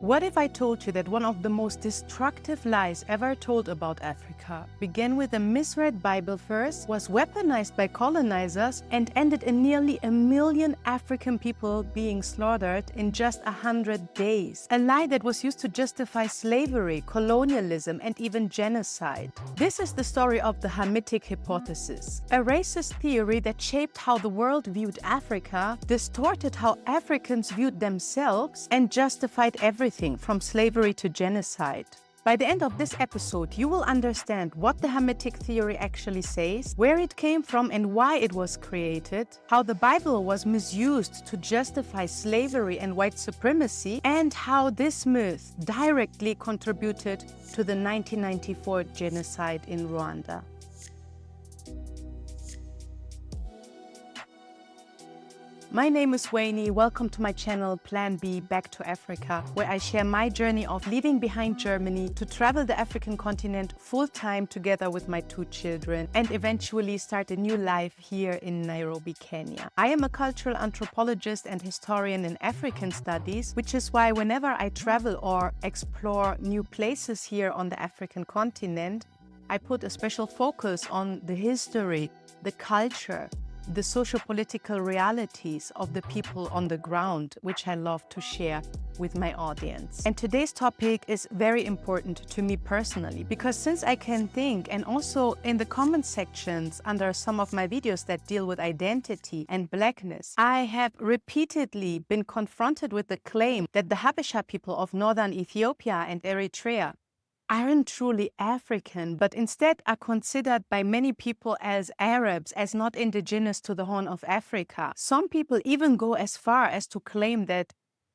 What if I told you that one of the most destructive lies ever told about Africa began with a misread Bible verse, was weaponized by colonizers, and ended in nearly 1 million African people being slaughtered in just 100 days? A lie that was used to justify slavery, colonialism, and even genocide. This is the story of the Hamitic Hypothesis, a racist theory that shaped how the world viewed Africa, distorted how Africans viewed themselves, and justified everything from slavery to genocide. By the end of this episode, you will understand what the Hamitic theory actually says, where it came from and why it was created, how the Bible was misused to justify slavery and white supremacy, and how this myth directly contributed to the 1994 genocide in Rwanda. My name is Wayne. Welcome to my channel Plan B Back to Africa, where I share my journey of leaving behind Germany to travel the African continent full-time together with my 2 children and eventually start a new life here in Nairobi, Kenya. I am a cultural anthropologist and historian in African studies, which is why whenever I travel or explore new places here on the African continent, I put a special focus on the history, the culture, the socio-political realities of the people on the ground, which I love to share with my audience. And today's topic is very important to me personally, because since I can think, and also in the comment sections under some of my videos that deal with identity and blackness, I have repeatedly been confronted with the claim that the Habesha people of northern Ethiopia and Eritrea aren't truly African, but instead are considered by many people as Arabs, as not indigenous to the Horn of Africa. Some people even go as far as to claim that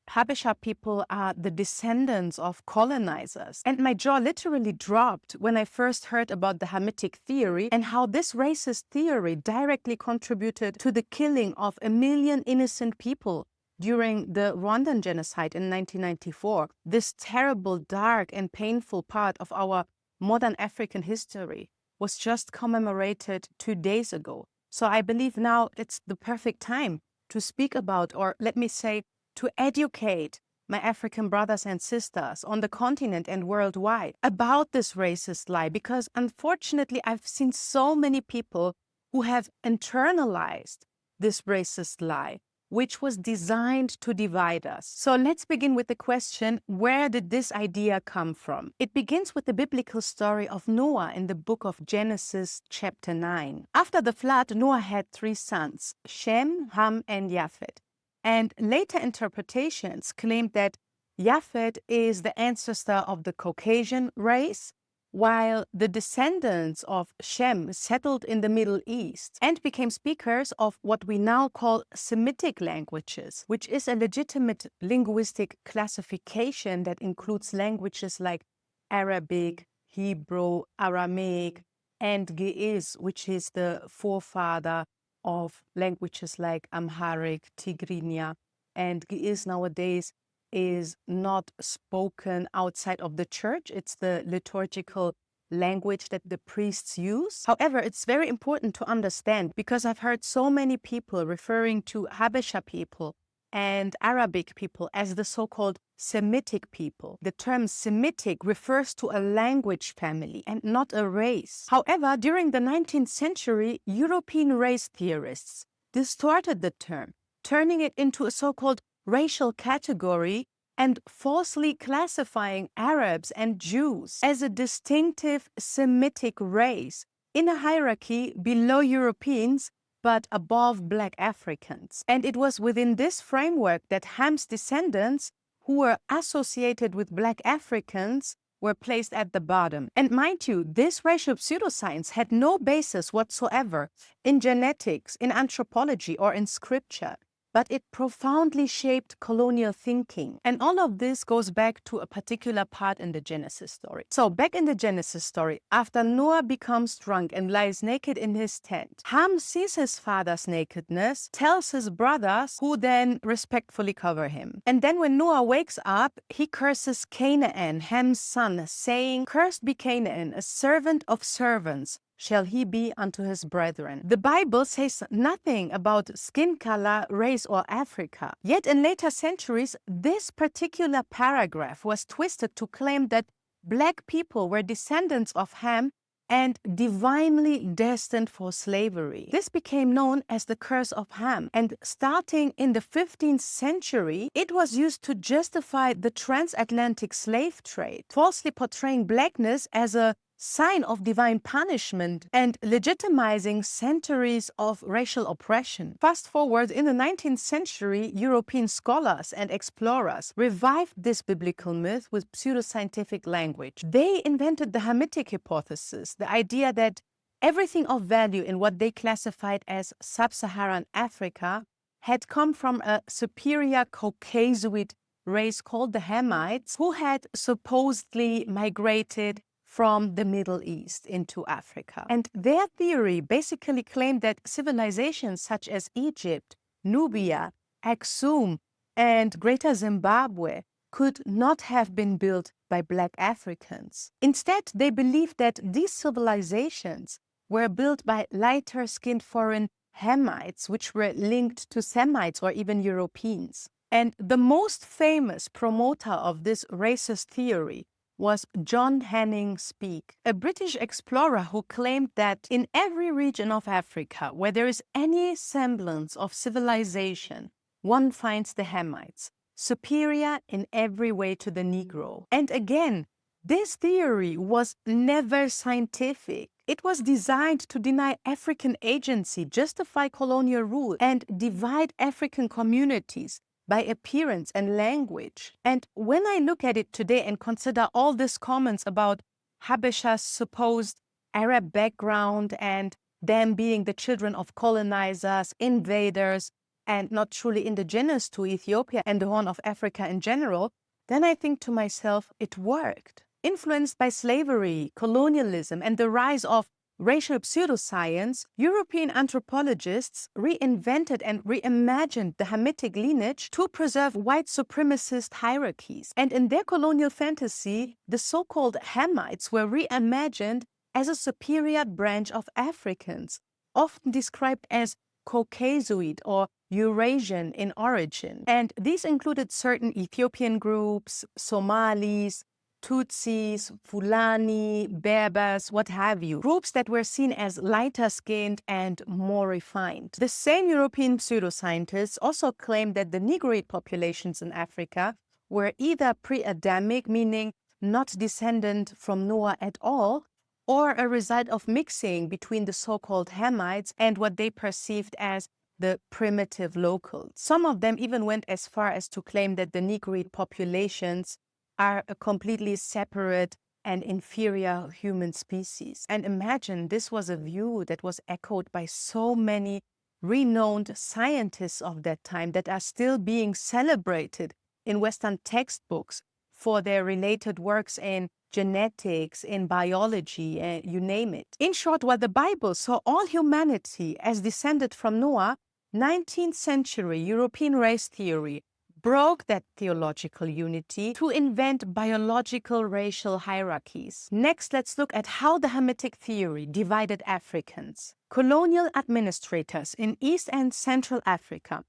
Habesha people are the descendants of colonizers. And my jaw literally dropped when I first heard about the Hamitic theory and how this racist theory directly contributed to the killing of 1 million innocent people during the Rwandan genocide in 1994, this terrible, dark, and painful part of our modern African history was just commemorated 2 days ago. So I believe now it's the perfect time to speak about, or let me say, to educate my African brothers and sisters on the continent and worldwide about this racist lie, because unfortunately I've seen so many people who have internalized this racist lie, which was designed to divide us. So let's begin with the question, where did this idea come from? It begins with the biblical story of Noah in the book of Genesis chapter 9. After the flood, Noah had 3 sons, Shem, Ham, and Japheth. And later interpretations claimed that Japheth is the ancestor of the Caucasian race, while the descendants of Shem settled in the Middle East and became speakers of what we now call Semitic languages, which is a legitimate linguistic classification that includes languages like Arabic, Hebrew, Aramaic, and Ge'ez, which is the forefather of languages like Amharic, Tigrinya, and Ge'ez nowadays is not spoken outside of the church. It's the liturgical language that the priests use. However, it's very important to understand, because I've heard so many people referring to Habesha people and Arabic people as the so-called Semitic people. The term Semitic refers to a language family and not a race. However, during the 19th century, European race theorists distorted the term, turning it into a so-called racial category and falsely classifying Arabs and Jews as a distinctive Semitic race in a hierarchy below Europeans but above Black Africans. And it was within this framework that Ham's descendants, who were associated with Black Africans, were placed at the bottom. And mind you, this racial pseudoscience had no basis whatsoever in genetics, in anthropology, or in scripture, but it profoundly shaped colonial thinking. And all of this goes back to a particular part in the Genesis story. So back in the Genesis story, after Noah becomes drunk and lies naked in his tent, Ham sees his father's nakedness, tells his brothers, who then respectfully cover him. And then when Noah wakes up, he curses Canaan, Ham's son, saying, "Cursed be Canaan, a servant of servants, shall he be unto his brethren. The Bible says nothing about skin color, race, or Africa. Yet in later centuries, this particular paragraph was twisted to claim that Black people were descendants of Ham and divinely destined for slavery. This became known as the curse of Ham, and starting in the 15th century, it was used to justify the transatlantic slave trade, falsely portraying Blackness as a sign of divine punishment and legitimizing centuries of racial oppression. Fast forward, in the 19th century, European scholars and explorers revived this biblical myth with pseudoscientific language. They invented the Hamitic Hypothesis, the idea that everything of value in what they classified as sub-Saharan Africa had come from a superior Caucasoid race called the Hamites, who had supposedly migrated from the Middle East into Africa. And their theory basically claimed that civilizations such as Egypt, Nubia, Aksum, and Greater Zimbabwe could not have been built by Black Africans. Instead, they believed that these civilizations were built by lighter-skinned foreign Hamites, which were linked to Semites or even Europeans. And the most famous promoter of this racist theory was John Hanning Speke, a British explorer who claimed that in every region of Africa where there is any semblance of civilization, one finds the Hamites, superior in every way to the Negro. And again, this theory was never scientific. It was designed to deny African agency, justify colonial rule, and divide African communities by appearance and language. And when I look at it today and consider all these comments about Habesha's supposed Arab background and them being the children of colonizers, invaders, and not truly indigenous to Ethiopia and the Horn of Africa in general, then I think to myself, it worked. Influenced by slavery, colonialism, and the rise of racial pseudoscience, European anthropologists reinvented and reimagined the Hamitic lineage to preserve white supremacist hierarchies. And in their colonial fantasy, the so-called Hamites were reimagined as a superior branch of Africans, often described as Caucasoid or Eurasian in origin. And these included certain Ethiopian groups, Somalis, Tutsis, Fulani, Berbers, what have you, groups that were seen as lighter-skinned and more refined. The same European pseudoscientists also claimed that the Negroid populations in Africa were either pre-Adamic, meaning not descendant from Noah at all, or a result of mixing between the so-called Hamites and what they perceived as the primitive locals. Some of them even went as far as to claim that the Negroid populations are a completely separate and inferior human species. And imagine this was a view that was echoed by so many renowned scientists of that time that are still being celebrated in Western textbooks for their related works in genetics, in biology, you name it. In short, while the Bible saw all humanity as descended from Noah, 19th century European race theory broke that theological unity to invent biological racial hierarchies. Next, let's look at how the Hamitic theory divided Africans. Colonial administrators in East and Central Africa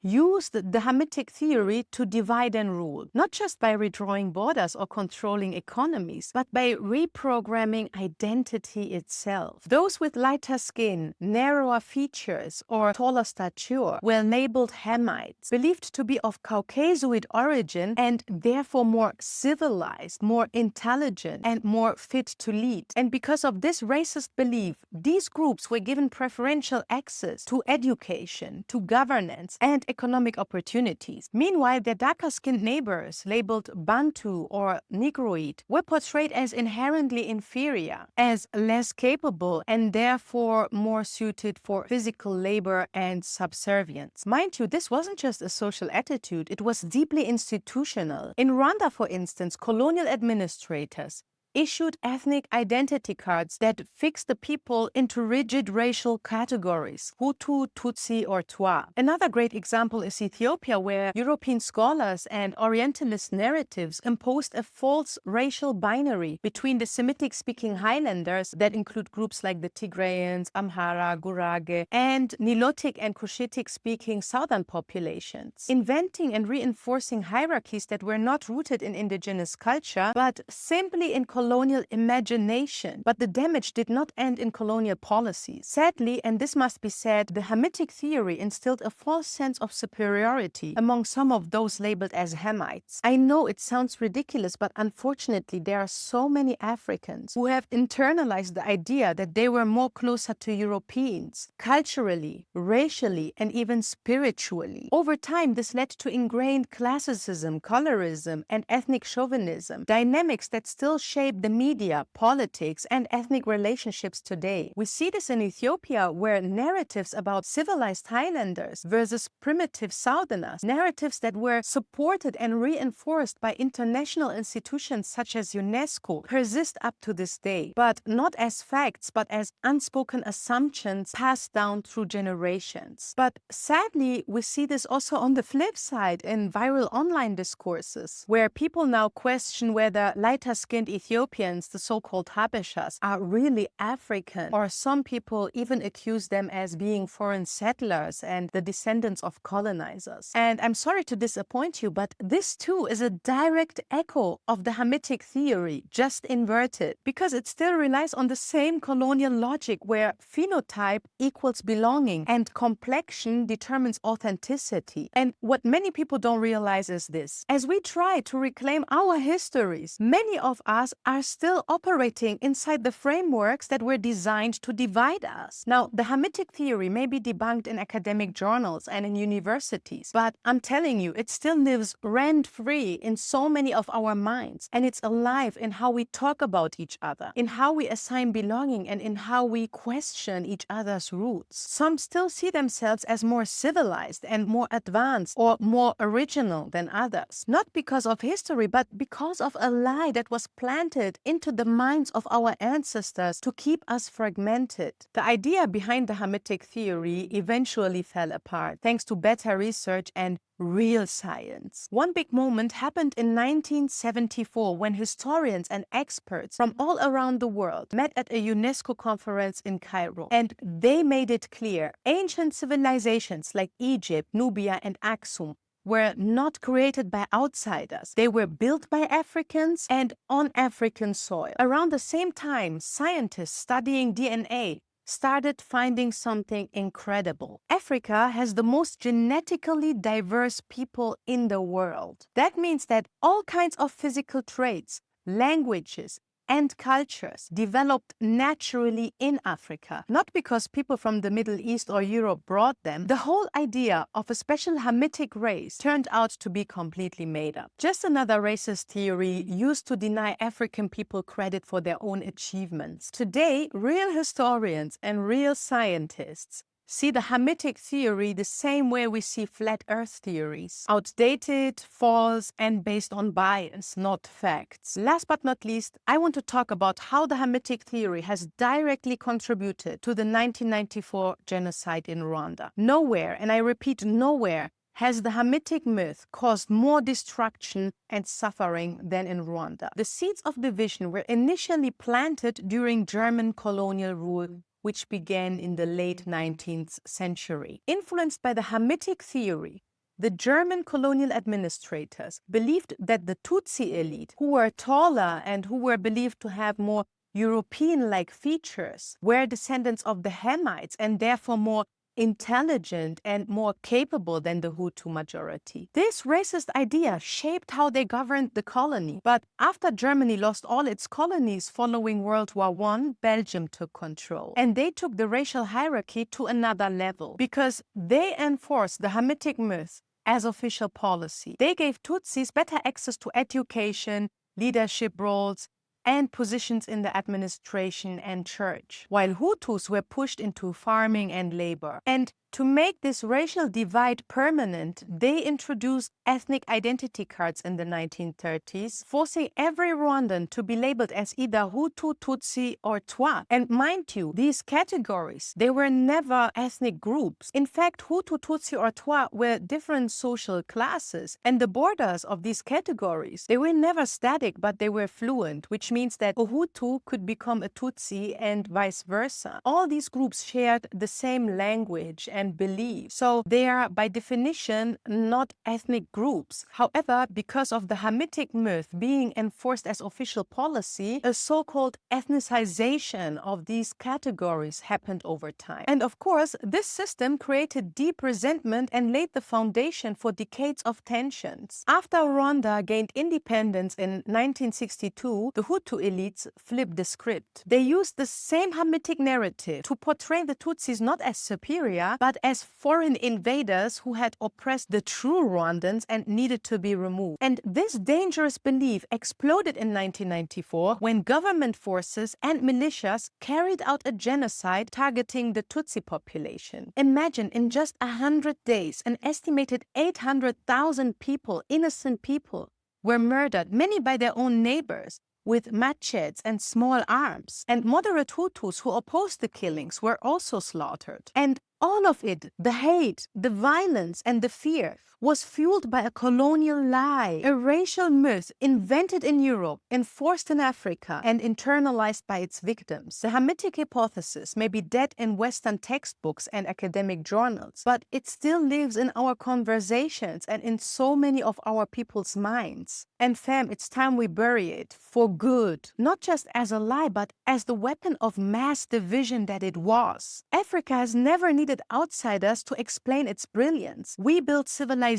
used the Hamitic theory to divide and rule, not just by redrawing borders or controlling economies, but by reprogramming identity itself. Those with lighter skin, narrower features, or taller stature were labeled Hamites, believed to be of Caucasoid origin and therefore more civilized, more intelligent, and more fit to lead. And because of this racist belief, these groups were given preferential access to education, to governance, and economic opportunities. Meanwhile, their darker-skinned neighbors, labeled Bantu or Negroid, were portrayed as inherently inferior, as less capable, and therefore more suited for physical labor and subservience. Mind you, this wasn't just a social attitude, it was deeply institutional. In Rwanda, for instance, colonial administrators issued ethnic identity cards that fixed the people into rigid racial categories, Hutu, Tutsi, or Twa. Another great example is Ethiopia, where European scholars and Orientalist narratives imposed a false racial binary between the Semitic-speaking highlanders that include groups like the Tigrayans, Amhara, Gurage, and Nilotic and Cushitic-speaking southern populations, inventing and reinforcing hierarchies that were not rooted in indigenous culture, but simply in colonial imagination. But the damage did not end in colonial policies. Sadly, and this must be said, the Hamitic theory instilled a false sense of superiority among some of those labeled as Hamites. I know it sounds ridiculous, but unfortunately there are so many Africans who have internalized the idea that they were more closer to Europeans, culturally, racially, and even spiritually. Over time, this led to ingrained classicism, colorism, and ethnic chauvinism, dynamics that still shape the media, politics, and ethnic relationships today. We see this in Ethiopia, where narratives about civilized highlanders versus primitive southerners, narratives that were supported and reinforced by international institutions such as UNESCO, persist up to this day, but not as facts, but as unspoken assumptions passed down through generations. But sadly, we see this also on the flip side in viral online discourses, where people now question whether lighter-skinned Ethiopians, the so-called Habeshas, are really African, or some people even accuse them as being foreign settlers and the descendants of colonizers. And I'm sorry to disappoint you, but this too is a direct echo of the Hamitic theory, just inverted, because it still relies on the same colonial logic where phenotype equals belonging and complexion determines authenticity. And what many people don't realize is this: as we try to reclaim our histories, many of us are still operating inside the frameworks that were designed to divide us. Now, the Hamitic theory may be debunked in academic journals and in universities, but I'm telling you, it still lives rent-free in so many of our minds, and it's alive in how we talk about each other, in how we assign belonging, and in how we question each other's roots. Some still see themselves as more civilized and more advanced or more original than others, not because of history, but because of a lie that was planted into the minds of our ancestors to keep us fragmented. The idea behind the Hamitic theory eventually fell apart, thanks to better research and real science. One big moment happened in 1974 when historians and experts from all around the world met at a UNESCO conference in Cairo, and they made it clear ancient civilizations like Egypt, Nubia, and Aksum were not created by outsiders. They were built by Africans and on African soil. Around the same time, scientists studying DNA started finding something incredible. Africa has the most genetically diverse people in the world. That means that all kinds of physical traits, languages, and cultures developed naturally in Africa, not because people from the Middle East or Europe brought them. The whole idea of a special Hamitic race turned out to be completely made up. Just another racist theory used to deny African people credit for their own achievements. Today, real historians and real scientists see the Hamitic theory the same way we see flat earth theories: outdated, false, and based on bias, not facts. Last but not least, I want to talk about how the Hamitic theory has directly contributed to the 1994 genocide in Rwanda. Nowhere, and I repeat nowhere, has the Hamitic myth caused more destruction and suffering than in Rwanda. The seeds of division were initially planted during German colonial rule, which began in the late 19th century. Influenced by the Hamitic theory, the German colonial administrators believed that the Tutsi elite, who were taller and who were believed to have more European-like features, were descendants of the Hamites and therefore more intelligent and more capable than the Hutu majority. This racist idea shaped how they governed the colony. But after Germany lost all its colonies following World War I, Belgium took control. And they took the racial hierarchy to another level because they enforced the Hamitic myth as official policy. They gave Tutsis better access to education, leadership roles, and positions in the administration and church, while Hutus were pushed into farming and labor. And To make this racial divide permanent, they introduced ethnic identity cards in the 1930s, forcing every Rwandan to be labeled as either Hutu, Tutsi, or Twa. And mind you, these categories, they were never ethnic groups. In fact, Hutu, Tutsi, or Twa were different social classes, and the borders of these categories, they were never static, but they were fluent, which means that a Hutu could become a Tutsi and vice versa. All these groups shared the same language and beliefs, so they are by definition not ethnic groups. However, because of the Hamitic myth being enforced as official policy, a so-called ethnicization of these categories happened over time. And of course, this system created deep resentment and laid the foundation for decades of tensions. After Rwanda gained independence in 1962, the Hutu elites flipped the script. They used the same Hamitic narrative to portray the Tutsis not as superior, but as foreign invaders who had oppressed the true Rwandans and needed to be removed. And this dangerous belief exploded in 1994 when government forces and militias carried out a genocide targeting the Tutsi population. Imagine, in just 100 days, an estimated 800,000 people, innocent people, were murdered, many by their own neighbors, with machetes and small arms. And moderate Hutus who opposed the killings were also slaughtered. And all of it, the hate, the violence, and the fear, was fueled by a colonial lie, a racial myth invented in Europe, enforced in Africa, and internalized by its victims. The Hamitic Hypothesis may be dead in Western textbooks and academic journals, but it still lives in our conversations and in so many of our people's minds. And fam, it's time we bury it for good, not just as a lie, but as the weapon of mass division that it was. Africa has never needed outsiders to explain its brilliance. We built civilizations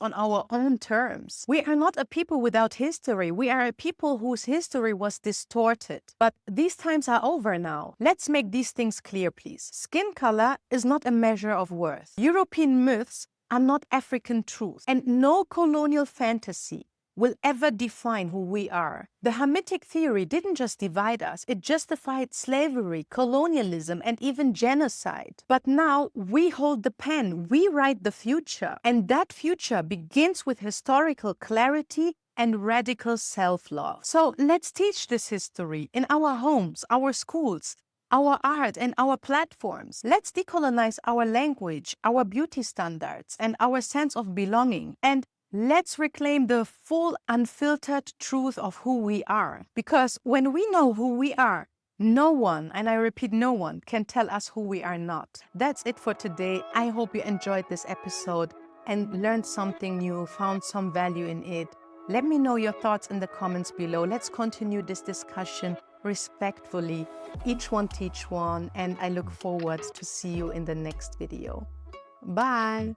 on our own terms. We are not a people without history. We are a people whose history was distorted. But these times are over now. Let's make these things clear, please. Skin color is not a measure of worth. European myths are not African truth. And no colonial fantasy will ever define who we are. The Hamitic theory didn't just divide us, it justified slavery, colonialism, and even genocide. But now we hold the pen, we write the future. And that future begins with historical clarity and radical self-love. So let's teach this history in our homes, our schools, our art, and our platforms. Let's decolonize our language, our beauty standards, and our sense of belonging. And let's reclaim the full, unfiltered truth of who we are. Because when we know who we are, no one, and I repeat, no one, can tell us who we are not. That's it for today. I hope you enjoyed this episode and learned something new, found some value in it. Let me know your thoughts in the comments below. Let's continue this discussion respectfully. Each one teach one, and I look forward to see you in the next video. Bye.